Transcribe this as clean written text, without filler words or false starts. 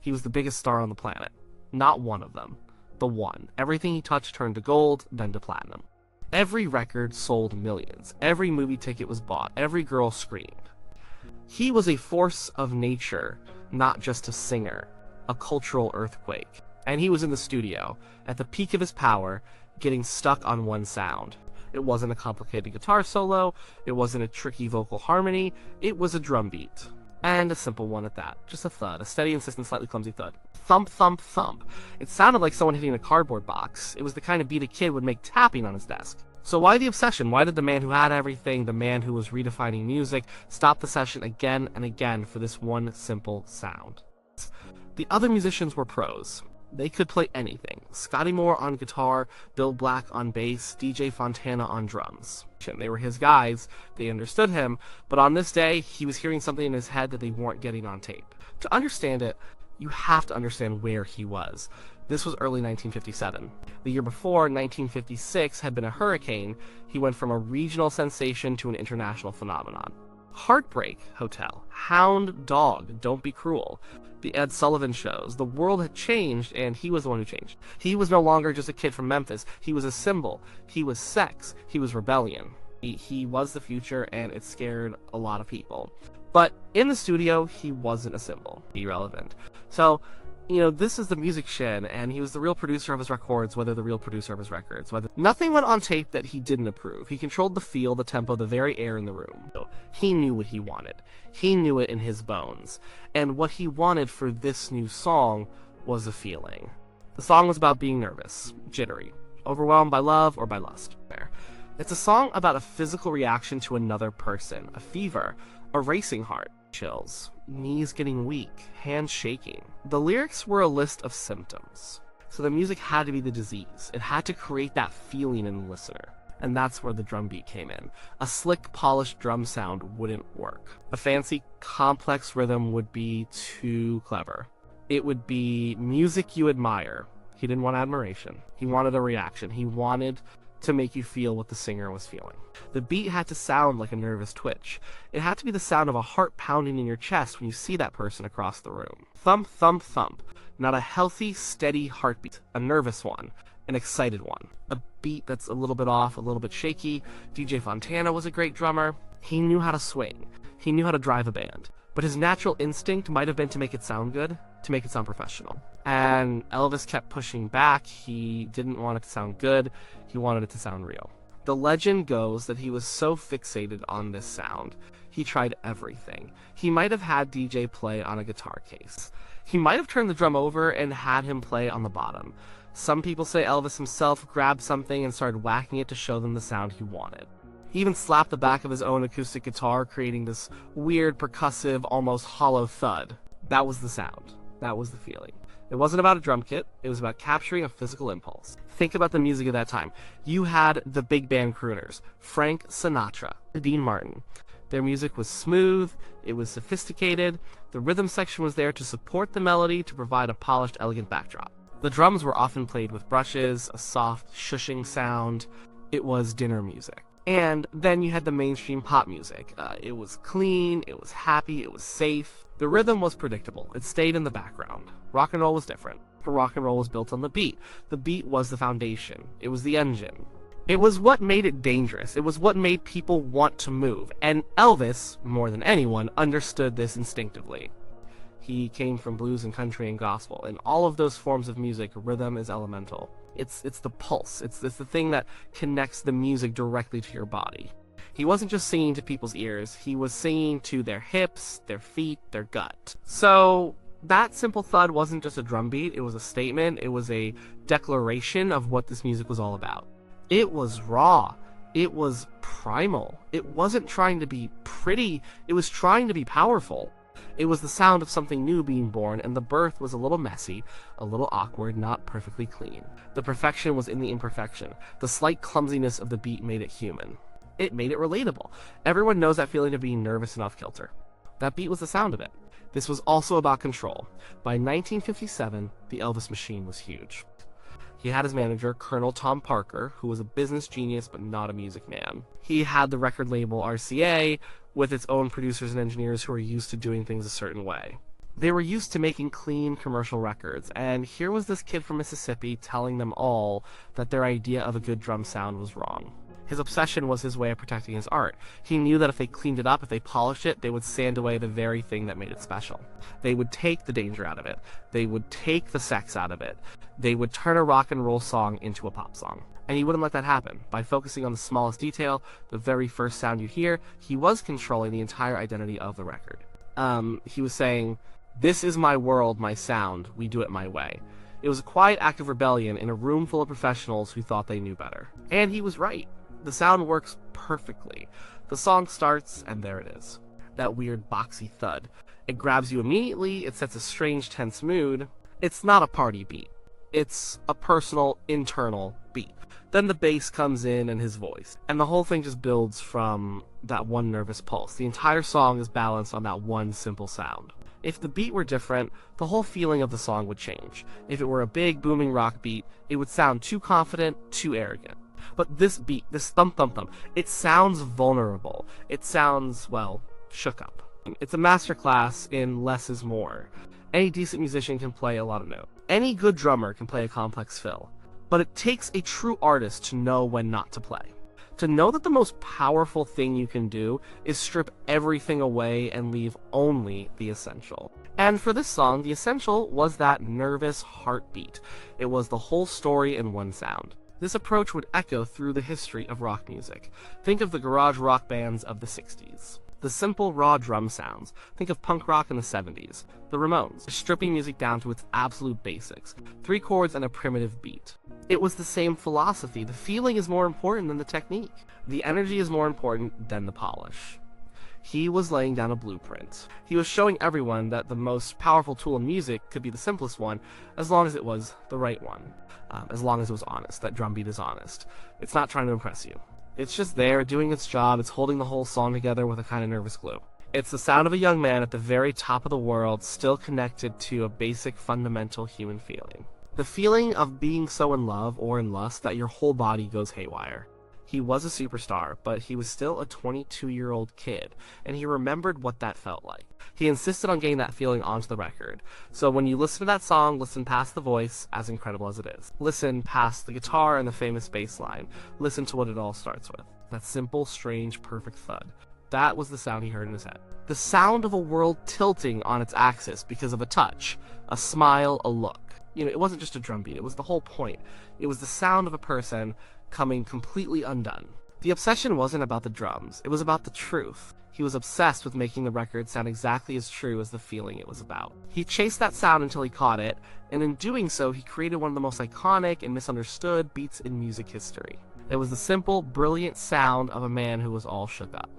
He was the biggest star on the planet. Not one of them. The one. Everything he touched turned to gold, then to platinum. Every record sold millions. Every movie ticket was bought. Every girl screamed. He was a force of nature, not just a singer. A cultural earthquake. And he was in the studio, at the peak of his power, getting stuck on one sound. It wasn't a complicated guitar solo, it wasn't a tricky vocal harmony, it was a drum beat. And a simple one at that. Just a thud, a steady, insistent, slightly clumsy thud. Thump, thump, thump. It sounded like someone hitting a cardboard box. It was the kind of beat a kid would make tapping on his desk. So why the obsession? Why did the man who had everything, the man who was redefining music, stop the session again and again for this one simple sound? The other musicians were pros. They could play anything. Scotty Moore on guitar, Bill Black on bass, DJ Fontana on drums. They were his guys, they understood him, but on this day, he was hearing something in his head that they weren't getting on tape. To understand it, you have to understand where he was. This was early 1957. The year before, 1956, had been a hurricane. He went from a regional sensation to an international phenomenon. Heartbreak Hotel, Hound Dog, Don't Be Cruel, the Ed Sullivan shows. The world had changed, and he was the one who changed. He was no longer just a kid from Memphis. He was a symbol. He was sex. He was rebellion. He was the future, and it scared a lot of people. But in the studio, he wasn't a symbol. Irrelevant. So, this is the music shed, and he was the real producer of his records, whether the real producer of his records. Nothing went on tape that he didn't approve. He controlled the feel, the tempo, the very air in the room. He knew what he wanted. He knew it in his bones. And what he wanted for this new song was a feeling. The song was about being nervous, jittery, overwhelmed by love or by lust. It's a song about a physical reaction to another person, a fever, a racing heart, chills, knees getting weak, hands shaking. The lyrics were a list of symptoms. So the music had to be the disease. It had to create that feeling in the listener. And that's where the drum beat came in. A slick, polished drum sound wouldn't work. A fancy, complex rhythm would be too clever. It would be music you admire. He didn't want admiration. He wanted a reaction. He wanted to make you feel what the singer was feeling. The beat had to sound like a nervous twitch. It had to be the sound of a heart pounding in your chest when you see that person across the room. Thump, thump, thump. Not a healthy, steady heartbeat. A nervous one. An excited one. A beat that's a little bit off, a little bit shaky. DJ Fontana was a great drummer. He knew how to swing. He knew how to drive a band. But his natural instinct might have been to make it sound good, to make it sound professional. And Elvis kept pushing back. He didn't want it to sound good. He wanted it to sound real. The legend goes that he was so fixated on this sound, he tried everything. He might have had DJ play on a guitar case. He might have turned the drum over and had him play on the bottom. Some people say Elvis himself grabbed something and started whacking it to show them the sound he wanted. He even slapped the back of his own acoustic guitar, creating this weird, percussive, almost hollow thud. That was the sound. That was the feeling. It wasn't about a drum kit, it was about capturing a physical impulse. Think about the music of that time. You had the big band crooners, Frank Sinatra, Dean Martin. Their music was smooth, it was sophisticated, the rhythm section was there to support the melody, to provide a polished, elegant backdrop. The drums were often played with brushes, a soft, shushing sound. It was dinner music. And then you had the mainstream pop music. It was clean, it was happy, it was safe. The rhythm was predictable. It stayed in the background. Rock and roll was different. Rock and roll was built on the beat. The beat was the foundation. It was the engine. It was what made it dangerous. It was what made people want to move. And Elvis, more than anyone, understood this instinctively. He came from blues and country and gospel. In all of those forms of music, rhythm is elemental. It's the pulse. It's the thing that connects the music directly to your body. He wasn't just singing to people's ears. He was singing to their hips, their feet, their gut. So that simple thud wasn't just a drum beat. It was a statement. It was a declaration of what this music was all about. It was raw. It was primal. It wasn't trying to be pretty. It was trying to be powerful. It was the sound of something new being born, and the birth was a little messy, a little awkward, not perfectly clean. The perfection was in the imperfection. The slight clumsiness of the beat made it human. It made it relatable. Everyone knows that feeling of being nervous and off kilter. That beat was the sound of it. This was also about control. By 1957, the Elvis machine was huge. He had his manager, Colonel Tom Parker, who was a business genius but not a music man. He had the record label RCA, with its own producers and engineers who were used to doing things a certain way. They were used to making clean commercial records, and here was this kid from Mississippi telling them all that their idea of a good drum sound was wrong. His obsession was his way of protecting his art. He knew that if they cleaned it up, if they polished it, they would sand away the very thing that made it special. They would take the danger out of it. They would take the sex out of it. They would turn a rock and roll song into a pop song. And he wouldn't let that happen. By focusing on the smallest detail, the very first sound you hear, he was controlling the entire identity of the record. He was saying, "This is my world, my sound, we do it my way." It was a quiet act of rebellion in a room full of professionals who thought they knew better. And he was right. The sound works perfectly. The song starts, and there it is. That weird boxy thud. It grabs you immediately, it sets a strange tense mood. It's not a party beat. It's a personal, internal beat. Then the bass comes in and his voice. And the whole thing just builds from that one nervous pulse. The entire song is balanced on that one simple sound. If the beat were different, the whole feeling of the song would change. If it were a big, booming rock beat, it would sound too confident, too arrogant. But this beat, this thump thump thump, it sounds vulnerable. It sounds, well, shook up. It's a masterclass in less is more. Any decent musician can play a lot of notes. Any good drummer can play a complex fill. But it takes a true artist to know when not to play. To know that the most powerful thing you can do is strip everything away and leave only the essential. And for this song, the essential was that nervous heartbeat. It was the whole story in one sound. This approach would echo through the history of rock music. Think of the garage rock bands of the 60s. The simple, raw drum sounds. Think of punk rock in the 70s. The Ramones, stripping music down to its absolute basics. 3 chords and a primitive beat. It was the same philosophy. The feeling is more important than the technique. The energy is more important than the polish. He was laying down a blueprint. He was showing everyone that the most powerful tool in music could be the simplest one, as long as it was the right one. As long as it was honest. That drum beat is honest. It's not trying to impress you. It's just there, doing its job. It's holding the whole song together with a kind of nervous glue. It's the sound of a young man at the very top of the world, still connected to a basic, fundamental human feeling. The feeling of being so in love or in lust that your whole body goes haywire. He was a superstar, but he was still a 22-year-old kid, and he remembered what that felt like. He insisted on getting that feeling onto the record. So when you listen to that song, listen past the voice, as incredible as it is. Listen past the guitar and the famous bass line. Listen to what it all starts with. That simple, strange, perfect thud. That was the sound he heard in his head. The sound of a world tilting on its axis because of a touch, a smile, a look. It wasn't just a drum beat, it was the whole point. It was the sound of a person coming completely undone. The obsession wasn't about the drums, it was about the truth. He was obsessed with making the record sound exactly as true as the feeling it was about. He chased that sound until he caught it, and in doing so, he created one of the most iconic and misunderstood beats in music history. It was the simple, brilliant sound of a man who was all shook up.